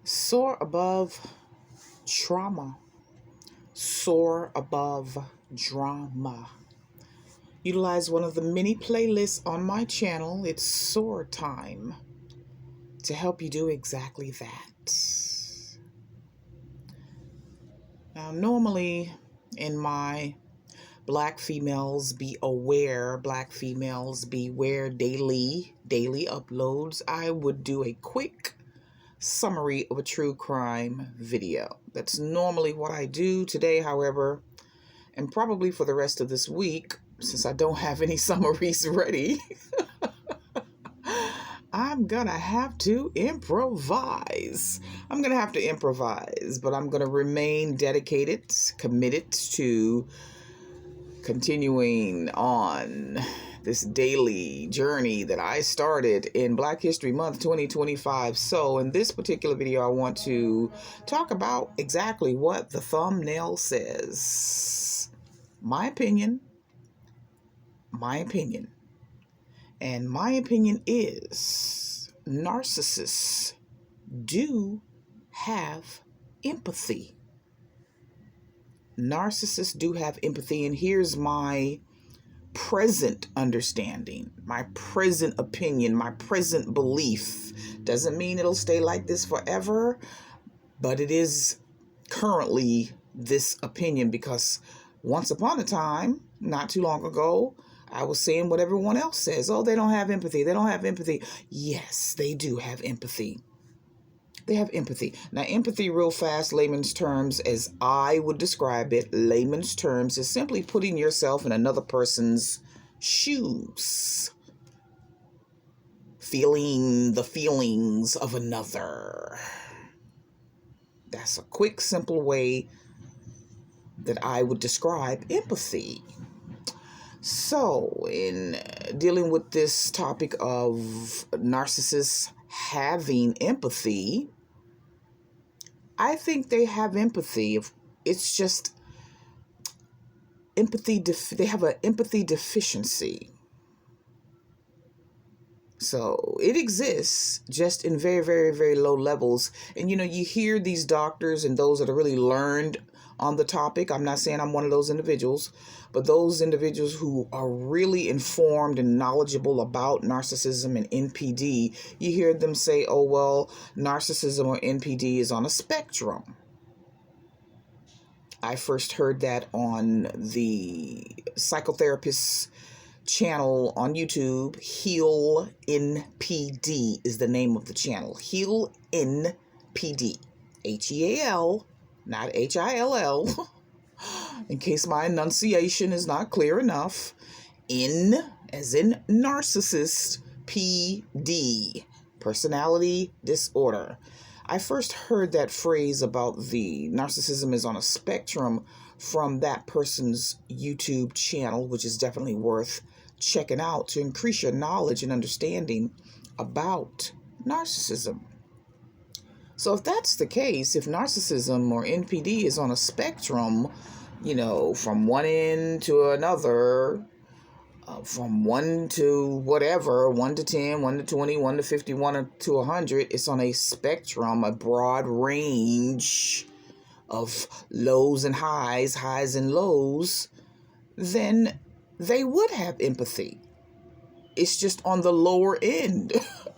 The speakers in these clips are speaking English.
Soar above trauma. Soar above drama. Utilize one of the many playlists on my channel, It's SOARTime, to help you do exactly that. Now, normally in my Black Females Be Aware, Black Females Beware daily uploads, I would do a quick summary of a true crime video. That's normally what I do. Today, however, and probably for the rest of this week, since I don't have any summaries ready, I'm gonna have to improvise. But I'm gonna remain dedicated, committed to continuing on this daily journey that I started in Black History Month 2025. So in this particular video, I want to talk about exactly what the thumbnail says. My opinion. And my opinion is narcissists do have empathy. Narcissists do have empathy, and here's my present understanding, my present opinion, my present belief. Doesn't mean it'll stay like this forever, but it is currently this opinion because once upon a time, not too long ago, I was saying what everyone else says. Oh, they don't have empathy. They don't have empathy. Yes, they do have empathy. They have empathy. Now, empathy, real fast, layman's terms, as I would describe it, layman's terms, is simply putting yourself in another person's shoes. Feeling the feelings of another. That's a quick, simple way that I would describe empathy. So, in dealing with this topic of narcissists having empathy, I think they have empathy. It's just empathy. They have an empathy deficiency. So it exists just in very, very, very low levels. And, you hear these doctors and those that are really learned on the topic. I'm not saying I'm one of those individuals, but those individuals who are really informed and knowledgeable about narcissism and NPD, you hear them say, oh, well, narcissism or NPD is on a spectrum. I first heard that on the psychotherapist's channel on YouTube. Heal NPD is the name of the channel. Heal NPD. HEAL, not HILL. In case my enunciation is not clear enough. N as in narcissist, PD, personality disorder. I first heard that phrase about the narcissism is on a spectrum from that person's YouTube channel, which is definitely worth checking out to increase your knowledge and understanding about narcissism. So if that's the case, if narcissism or NPD is on a spectrum, from one end to another, from 1 to whatever, 1 to 10, 1 to 20, 1 to 50, 1 to 100, it's on a spectrum, a broad range of lows and highs and lows, then they would have empathy. It's just on the lower end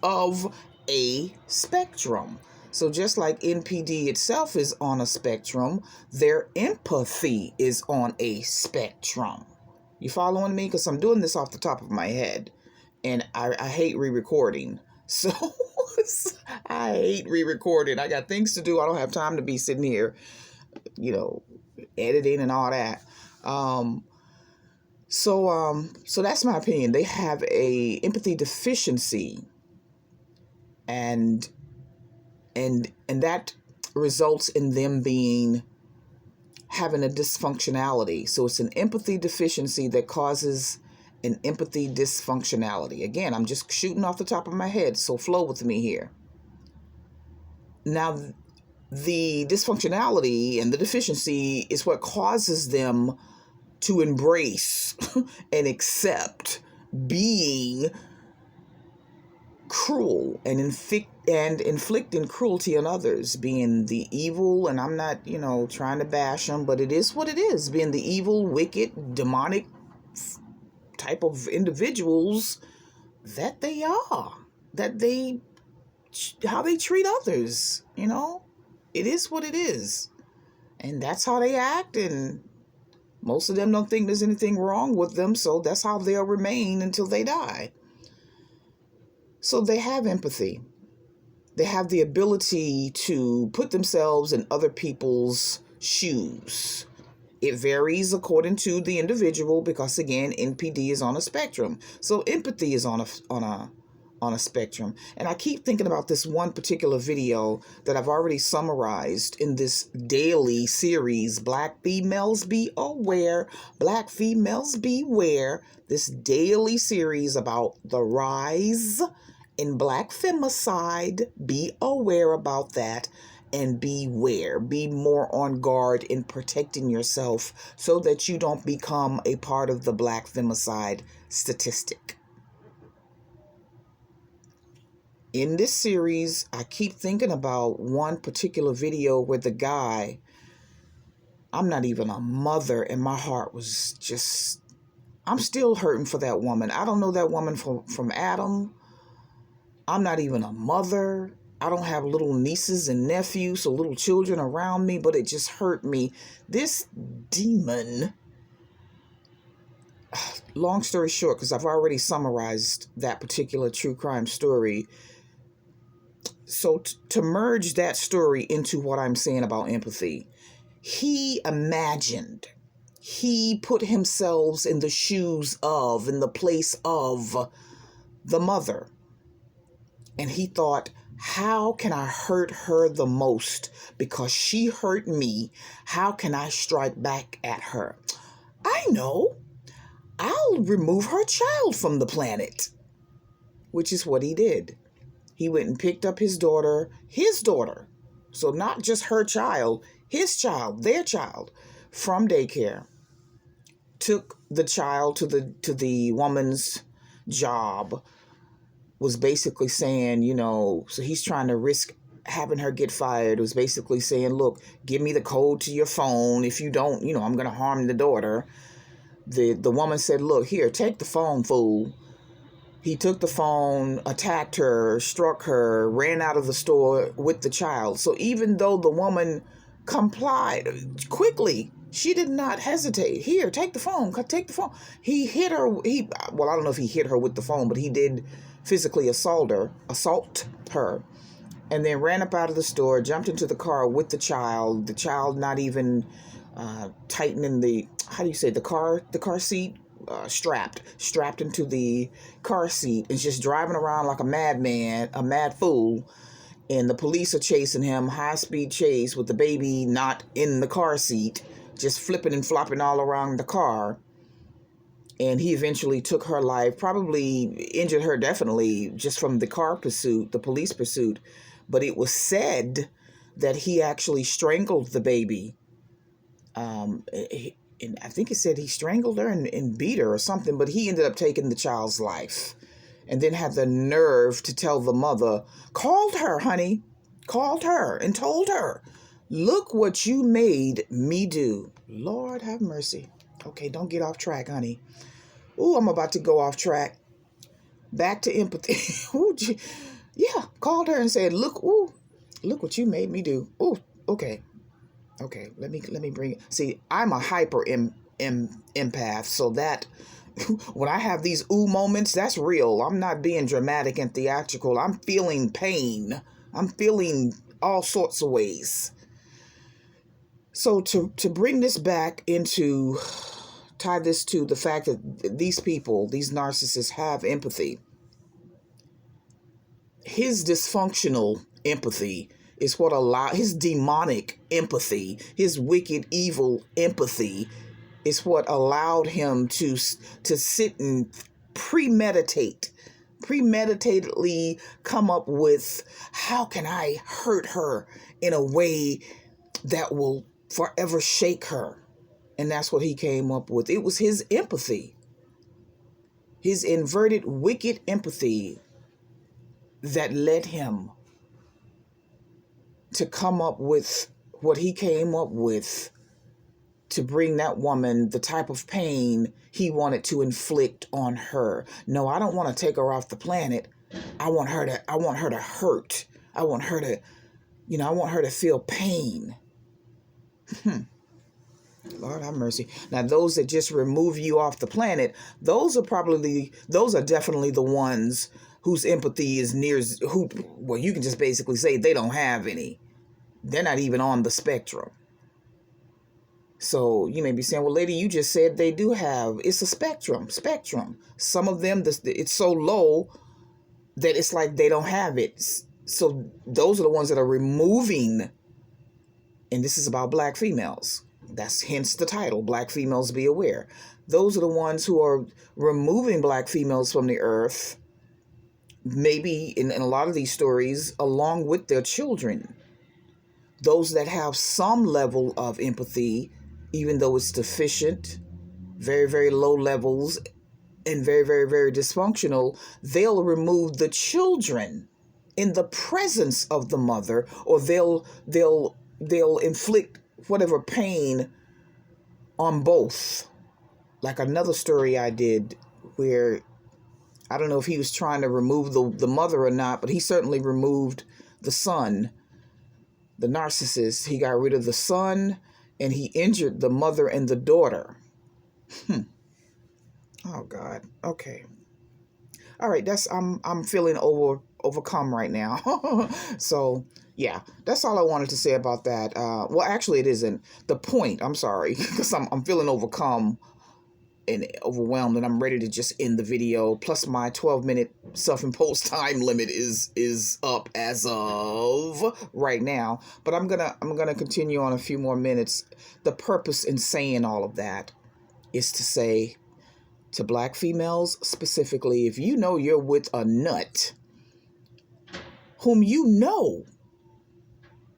of a spectrum. So just like NPD itself is on a spectrum, their empathy is on a spectrum. You following me? Because I'm doing this off the top of my head. And I hate re-recording. So I hate re-recording. I got things to do. I don't have time to be sitting here, editing and all that. So that's my opinion. They have a empathy deficiency, and that results in them having a dysfunctionality. So it's an empathy deficiency that causes an empathy dysfunctionality. Again, I'm just shooting off the top of my head, so flow with me here. Now, the dysfunctionality and the deficiency is what causes them to embrace and accept being cruel and inflicting cruelty on others, being the evil, and I'm not, trying to bash them, but it is what it is, being the evil, wicked, demonic type of individuals that they are, how they treat others, it is what it is. And that's how they act, and most of them don't think there's anything wrong with them, so that's how they'll remain until they die. So they have empathy. They have the ability to put themselves in other people's shoes. It varies according to the individual because, again, NPD is on a spectrum. So empathy is on a spectrum. And I keep thinking about this one particular video that I've already summarized in this daily series, Black Females Be Aware, Black Females Beware, this daily series about the rise in Black femicide. Be aware about that and beware. Be more on guard in protecting yourself so that you don't become a part of the Black femicide statistic. In this series, I keep thinking about one particular video where the guy, I'm not even a mother, and my heart was just, I'm still hurting for that woman. I don't know that woman from Adam. I'm not even a mother. I don't have little nieces and nephews or little children around me, but it just hurt me. This demon, long story short, because I've already summarized that particular true crime story. So to merge that story into what I'm saying about empathy, he put himself in the shoes of, in the place of the mother. And he thought, how can I hurt her the most? Because she hurt me. How can I strike back at her? I know. I'll remove her child from the planet. Which is what he did. He went and picked up his daughter. So not just her child, his child, their child, from daycare. Took the child to the woman's job. Was basically saying, so he's trying to risk having her get fired. Was basically saying, look, give me the code to your phone. If you don't, I'm going to harm the daughter. The woman said, look, here, take the phone, fool. He took the phone, attacked her, struck her, ran out of the store with the child. So even though the woman complied quickly, she did not hesitate. Here, take the phone. Take the phone. He hit her. I don't know if he hit her with the phone, but he did physically assault her, and then ran up out of the store, jumped into the car with the child not even tightening the car seat, strapped into the car seat, and just driving around like a madman, a mad fool. And the police are chasing him, high-speed chase with the baby not in the car seat, just flipping and flopping all around the car. And he eventually took her life, probably injured her definitely just from the police pursuit. But it was said that he actually strangled the baby. And I think it said he strangled her and beat her or something, but he ended up taking the child's life. And then had the nerve to tell the mother, called her and told her, look what you made me do. Lord have mercy. Okay, don't get off track, honey. Ooh, I'm about to go off track. Back to empathy. Ooh, yeah, called her and said, look what you made me do. Ooh, okay, let me bring it. See, I'm a hyper empath, so that when I have these ooh moments, that's real. I'm not being dramatic and theatrical. I'm feeling pain. I'm feeling all sorts of ways. So to bring this back into, tie this to the fact that these people, these narcissists, have empathy. His dysfunctional empathy is what allowed, his demonic empathy, his wicked, evil empathy is what allowed him to sit and premeditatedly come up with, how can I hurt her in a way that will forever shake her? And that's what he came up with. It was his empathy, his inverted, wicked empathy that led him to come up with what he came up with to bring that woman the type of pain he wanted to inflict on her. No, I don't want to take her off the planet. I want her to hurt. I want her to, I want her to feel pain. Lord have mercy. Now, those that just remove you off the planet, those are definitely the ones whose empathy is well, you can just basically say they don't have any. They're not even on the spectrum. So you may be saying, well, lady, you just said they do have. It's a spectrum. Some of them, it's so low that it's like they don't have it. So those are the ones that are removing. And this is about black females. That's hence the title, Black Females Be Aware. Those are the ones who are removing black females from the earth, maybe in a lot of these stories, along with their children. Those that have some level of empathy, even though it's deficient, very, very low levels, and very, very, very dysfunctional, they'll remove the children in the presence of the mother, or they'll inflict whatever pain on both. Like another story I did where I don't know if he was trying to remove the mother or not, but he certainly removed the son, the narcissist. He got rid of the son and he injured the mother and the daughter. Oh God. Okay. All right. I'm feeling overcome right now. So yeah, that's all I wanted to say about that. Well, actually, it isn't the point. I'm sorry, because I'm feeling overcome and overwhelmed, and I'm ready to just end the video. Plus, my 12-minute self-imposed time limit is up as of right now. But I'm gonna continue on a few more minutes. The purpose in saying all of that is to say to black females specifically, if you know you're with a nut whom you know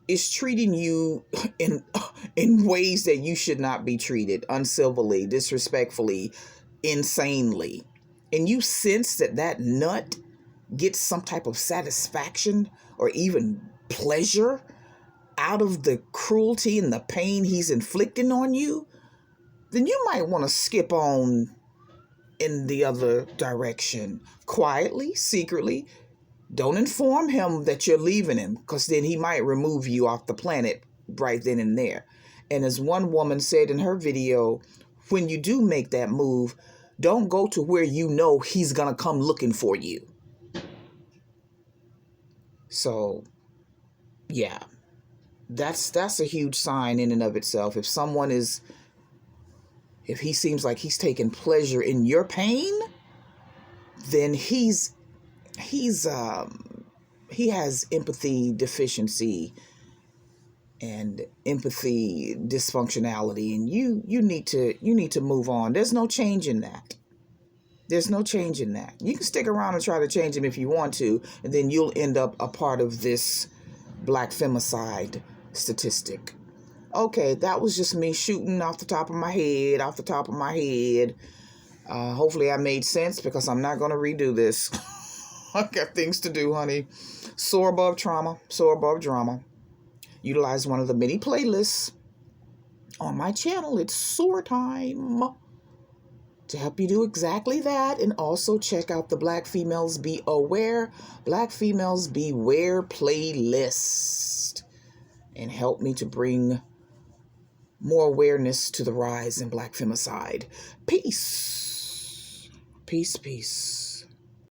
is treating you in ways that you should not be treated, uncivilly, disrespectfully, insanely, and you sense that nut gets some type of satisfaction or even pleasure out of the cruelty and the pain he's inflicting on you, then you might want to skip on in the other direction, quietly, secretly. Don't inform him that you're leaving him, because then he might remove you off the planet right then and there. And as one woman said in her video, when you do make that move, don't go to where you know he's going to come looking for you. So, yeah, that's a huge sign in and of itself. If he seems like he's taking pleasure in your pain, then he has empathy deficiency and empathy dysfunctionality, and you need to move on. There's no change in that. You can stick around and try to change him if you want to, and then you'll end up a part of this black femicide statistic. Okay, that was just me shooting off the top of my head. Hopefully I made sense, because I'm not going to redo this. I've got things to do, honey. SOAR Above Trauma, SOAR Above Drama. Utilize one of the many playlists on my channel. It's SOARTime, to help you do exactly that. And also check out the Black Females Be Aware, Black Females Beware playlist, and help me to bring more awareness to the rise in black femicide. Peace. Peace, peace.